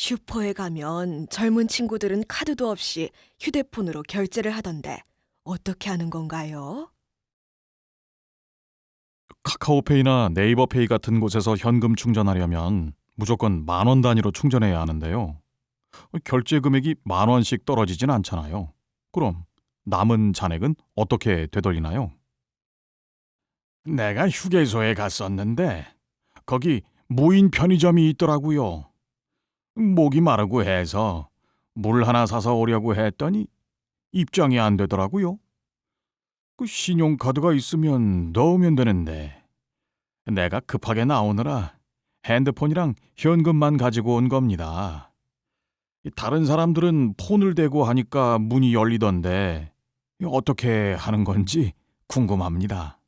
슈퍼에 가면 젊은 친구들은 카드도 없이 휴대폰으로 결제를 하던데 어떻게 하는 건가요? 카카오페이나 네이버페이 같은 곳에서 현금 충전하려면 무조건 10,000원 단위로 충전해야 하는데요. 결제 금액이 10,000원씩 떨어지진 않잖아요. 그럼 남은 잔액은 어떻게 되돌리나요? 내가 휴게소에 갔었는데 거기 무인 편의점이 있더라고요. 목이 마르고 해서 물 하나 사서 오려고 했더니 입장이 안 되더라고요. 그 신용카드가 있으면 넣으면 되는데 내가 급하게 나오느라 핸드폰이랑 현금만 가지고 온 겁니다. 다른 사람들은 폰을 대고 하니까 문이 열리던데 어떻게 하는 건지 궁금합니다.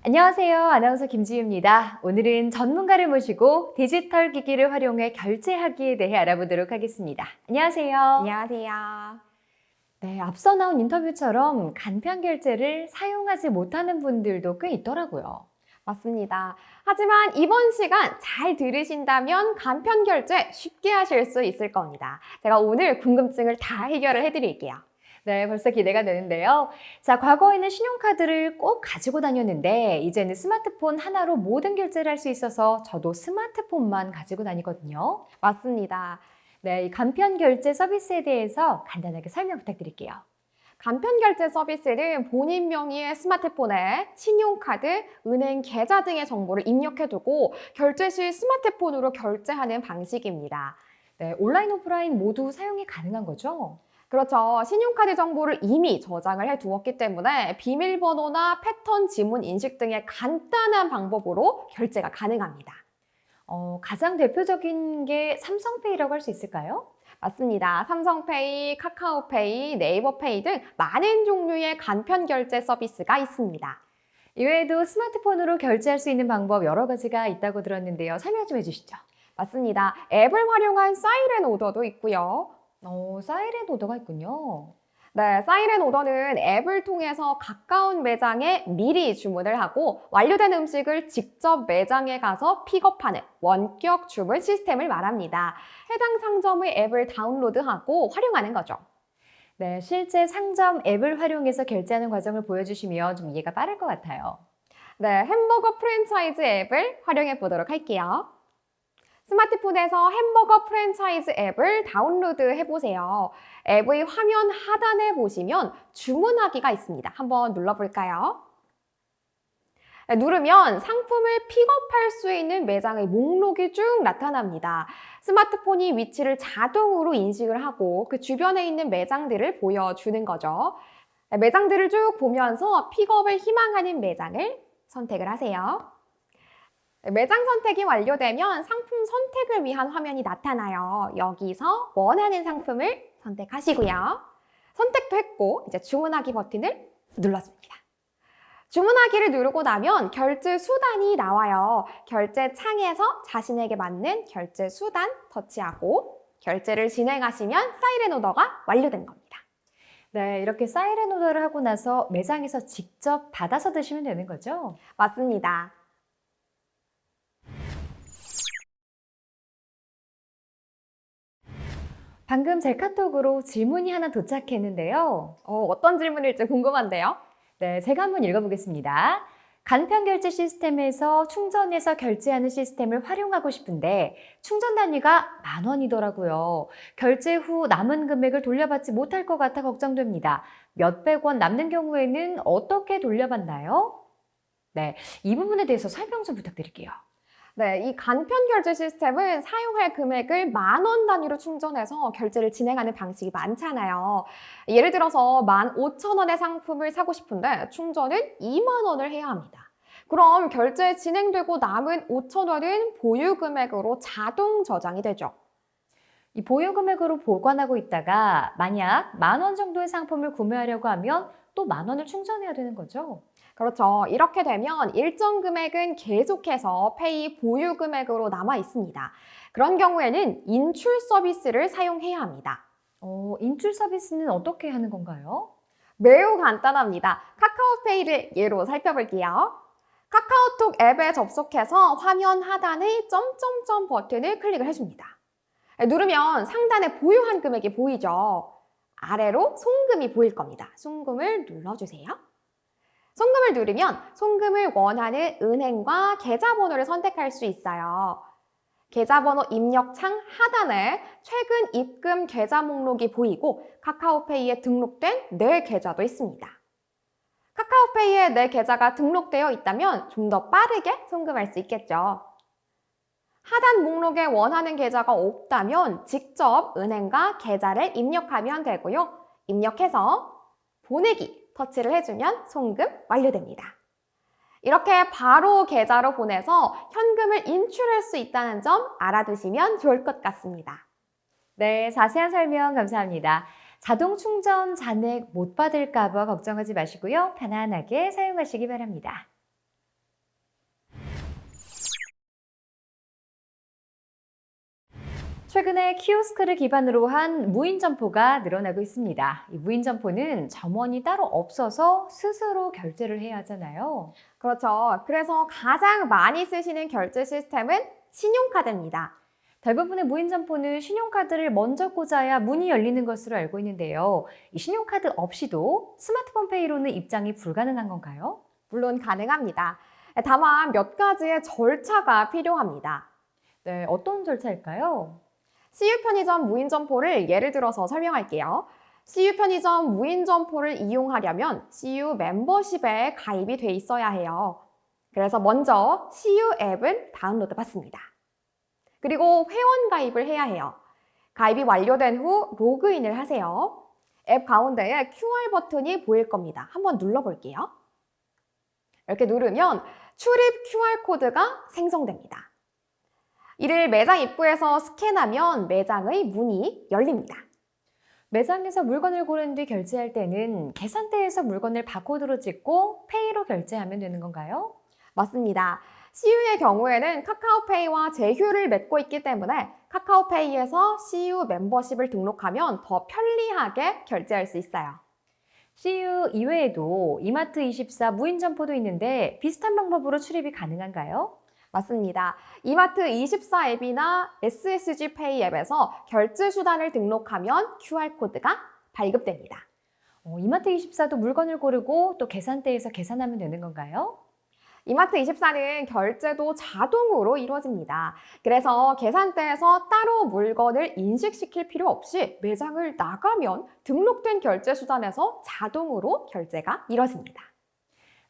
안녕하세요. 아나운서 김지유입니다. 오늘은 전문가를 모시고 디지털 기기를 활용해 결제하기에 대해 알아보도록 하겠습니다. 안녕하세요. 안녕하세요. 네, 앞서 나온 인터뷰처럼 간편 결제를 사용하지 못하는 분들도 꽤 있더라고요. 맞습니다. 하지만 이번 시간 잘 들으신다면 간편 결제 쉽게 하실 수 있을 겁니다. 제가 오늘 궁금증을 다 해결을 해드릴게요. 네, 벌써 기대가 되는데요. 자, 과거에는 신용카드를 꼭 가지고 다녔는데 이제는 스마트폰 하나로 모든 결제를 할 수 있어서 저도 스마트폰만 가지고 다니거든요. 맞습니다. 네, 이 간편 결제 서비스에 대해서 간단하게 설명 부탁드릴게요. 간편 결제 서비스는 본인 명의의 스마트폰에 신용카드, 은행 계좌 등의 정보를 입력해두고 결제 시 스마트폰으로 결제하는 방식입니다. 네, 온라인, 오프라인 모두 사용이 가능한 거죠? 그렇죠. 신용카드 정보를 이미 저장을 해두었기 때문에 비밀번호나 패턴 지문 인식 등의 간단한 방법으로 결제가 가능합니다. 가장 대표적인 게 삼성페이라고 할 수 있을까요? 맞습니다. 삼성페이, 카카오페이, 네이버페이 등 많은 종류의 간편 결제 서비스가 있습니다. 이외에도 스마트폰으로 결제할 수 있는 방법 여러 가지가 있다고 들었는데요. 설명 좀 해주시죠. 맞습니다. 앱을 활용한 사이렌 오더도 있고요. 사이렌 오더가 있군요. 네, 사이렌 오더는 앱을 통해서 가까운 매장에 미리 주문을 하고 완료된 음식을 직접 매장에 가서 픽업하는 원격 주문 시스템을 말합니다. 해당 상점의 앱을 다운로드하고 활용하는 거죠. 네, 실제 상점 앱을 활용해서 결제하는 과정을 보여주시면 좀 이해가 빠를 것 같아요. 네, 햄버거 프랜차이즈 앱을 활용해 보도록 할게요. 스마트폰에서 햄버거 프랜차이즈 앱을 다운로드 해보세요. 앱의 화면 하단에 보시면 주문하기가 있습니다. 한번 눌러볼까요? 네, 누르면 상품을 픽업할 수 있는 매장의 목록이 쭉 나타납니다. 스마트폰이 위치를 자동으로 인식을 하고 그 주변에 있는 매장들을 보여주는 거죠. 네, 매장들을 쭉 보면서 픽업을 희망하는 매장을 선택을 하세요. 매장 선택이 완료되면 상품 선택을 위한 화면이 나타나요. 여기서 원하는 상품을 선택하시고요. 선택도 했고 이제 주문하기 버튼을 눌러줍니다. 주문하기를 누르고 나면 결제 수단이 나와요. 결제 창에서 자신에게 맞는 결제 수단 터치하고 결제를 진행하시면 사이렌 오더가 완료된 겁니다. 네, 이렇게 사이렌 오더를 하고 나서 매장에서 직접 받아서 드시면 되는 거죠? 맞습니다. 방금 제 카톡으로 질문이 하나 도착했는데요. 어떤 질문일지 궁금한데요. 네, 제가 한번 읽어보겠습니다. 간편 결제 시스템에서 충전해서 결제하는 시스템을 활용하고 싶은데 충전 단위가 10,000원이더라고요. 결제 후 남은 금액을 돌려받지 못할 것 같아 걱정됩니다. 몇백 원 남는 경우에는 어떻게 돌려받나요? 네, 이 부분에 대해서 설명 좀 부탁드릴게요. 네, 이 간편 결제 시스템은 사용할 금액을 10,000원 단위로 충전해서 결제를 진행하는 방식이 많잖아요. 예를 들어서 15,000원의 상품을 사고 싶은데 충전은 20,000원을 해야 합니다. 그럼 결제 진행되고 남은 5,000원은 보유 금액으로 자동 저장이 되죠. 이 보유 금액으로 보관하고 있다가 만약 10,000원 정도의 상품을 구매하려고 하면 또 10,000원을 충전해야 되는 거죠? 그렇죠. 이렇게 되면 일정 금액은 계속해서 페이 보유 금액으로 남아 있습니다. 그런 경우에는 인출 서비스를 사용해야 합니다. 인출 서비스는 어떻게 하는 건가요? 매우 간단합니다. 카카오페이를 예로 살펴볼게요. 카카오톡 앱에 접속해서 화면 하단의 점점점 버튼을 클릭을 해줍니다. 누르면 상단에 보유한 금액이 보이죠? 아래로 송금이 보일 겁니다. 송금을 눌러주세요. 송금을 누르면 송금을 원하는 은행과 계좌번호를 선택할 수 있어요. 계좌번호 입력 창 하단에 최근 입금 계좌 목록이 보이고 카카오페이에 등록된 내 계좌도 있습니다. 카카오페이에 내 계좌가 등록되어 있다면 좀 더 빠르게 송금할 수 있겠죠. 하단 목록에 원하는 계좌가 없다면 직접 은행과 계좌를 입력하면 되고요. 입력해서 보내기 터치를 해주면 송금 완료됩니다. 이렇게 바로 계좌로 보내서 현금을 인출할 수 있다는 점 알아두시면 좋을 것 같습니다. 네, 자세한 설명 감사합니다. 자동 충전 잔액 못 받을까 봐 걱정하지 마시고요. 편안하게 사용하시기 바랍니다. 최근에 키오스크를 기반으로 한 무인 점포가 늘어나고 있습니다. 이 무인 점포는 점원이 따로 없어서 스스로 결제를 해야 하잖아요. 그렇죠. 그래서 가장 많이 쓰시는 결제 시스템은 신용카드입니다. 대부분의 무인 점포는 신용카드를 먼저 꽂아야 문이 열리는 것으로 알고 있는데요. 이 신용카드 없이도 스마트폰 페이로는 입장이 불가능한 건가요? 물론 가능합니다. 다만 몇 가지의 절차가 필요합니다. 네, 어떤 절차일까요? CU 편의점 무인 점포를 예를 들어서 설명할게요. CU 편의점 무인 점포를 이용하려면 CU 멤버십에 가입이 돼 있어야 해요. 그래서 먼저 CU 앱을 다운로드 받습니다. 그리고 회원 가입을 해야 해요. 가입이 완료된 후 로그인을 하세요. 앱 가운데에 QR 버튼이 보일 겁니다. 한번 눌러볼게요. 이렇게 누르면 출입 QR코드가 생성됩니다. 이를 매장 입구에서 스캔하면 매장의 문이 열립니다. 매장에서 물건을 고른 뒤 결제할 때는 계산대에서 물건을 바코드로 찍고 페이로 결제하면 되는 건가요? 맞습니다. CU의 경우에는 카카오페이와 제휴를 맺고 있기 때문에 카카오페이에서 CU 멤버십을 등록하면 더 편리하게 결제할 수 있어요. CU 이외에도 이마트24 무인 점포도 있는데 비슷한 방법으로 출입이 가능한가요? 맞습니다. 이마트24 앱이나 SSG페이 앱에서 결제 수단을 등록하면 QR코드가 발급됩니다. 이마트24도 물건을 고르고 또 계산대에서 계산하면 되는 건가요? 이마트24는 결제도 자동으로 이루어집니다. 그래서 계산대에서 따로 물건을 인식시킬 필요 없이 매장을 나가면 등록된 결제 수단에서 자동으로 결제가 이루어집니다.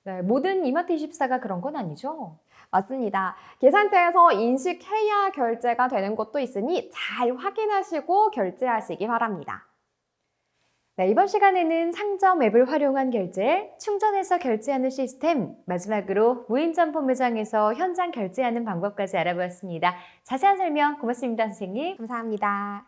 네, 모든 이마트24가 그런 건 아니죠? 맞습니다. 계산대에서 인식해야 결제가 되는 곳도 있으니 잘 확인하시고 결제하시기 바랍니다. 네, 이번 시간에는 상점 앱을 활용한 결제, 충전해서 결제하는 시스템, 마지막으로 무인 점포 매장에서 현장 결제하는 방법까지 알아보았습니다. 자세한 설명 고맙습니다, 선생님. 감사합니다.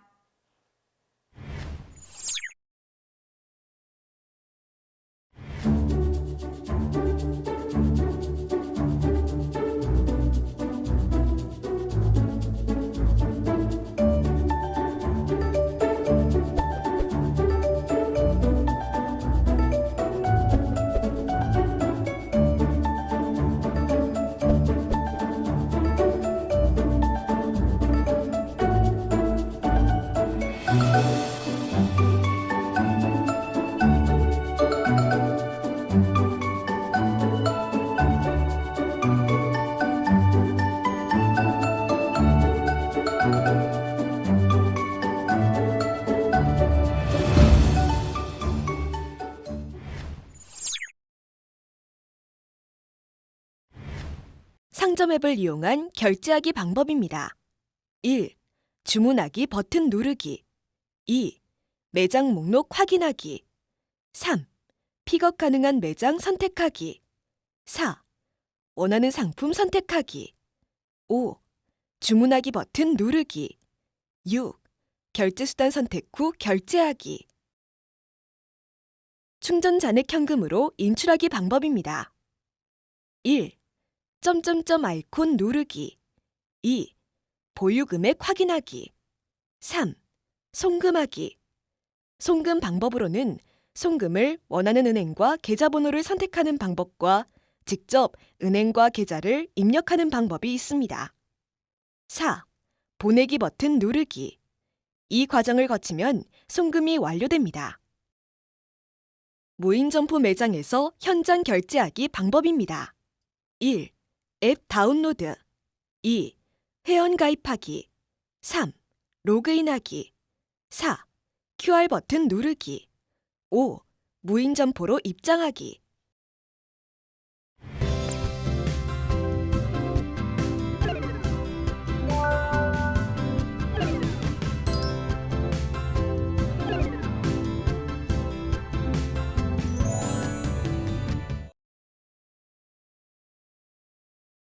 상점 앱을 이용한 결제하기 방법입니다. 1. 주문하기 버튼 누르기. 2. 매장 목록 확인하기. 3. 픽업 가능한 매장 선택하기. 4. 원하는 상품 선택하기. 5. 주문하기 버튼 누르기. 6. 결제 수단 선택 후 결제하기. 충전 잔액 현금으로 인출하기 방법입니다. 1. 점점점 아이콘 누르기. 2. 보유 금액 확인하기. 3. 송금하기. 송금 방법으로는 송금을 원하는 은행과 계좌번호를 선택하는 방법과 직접 은행과 계좌를 입력하는 방법이 있습니다. 4. 보내기 버튼 누르기. 이 과정을 거치면 송금이 완료됩니다. 무인점포 매장에서 현장 결제하기 방법입니다. 1. 앱 다운로드. 2. 회원 가입하기. 3. 로그인하기. 4. QR 버튼 누르기. 5. 무인점포로 입장하기.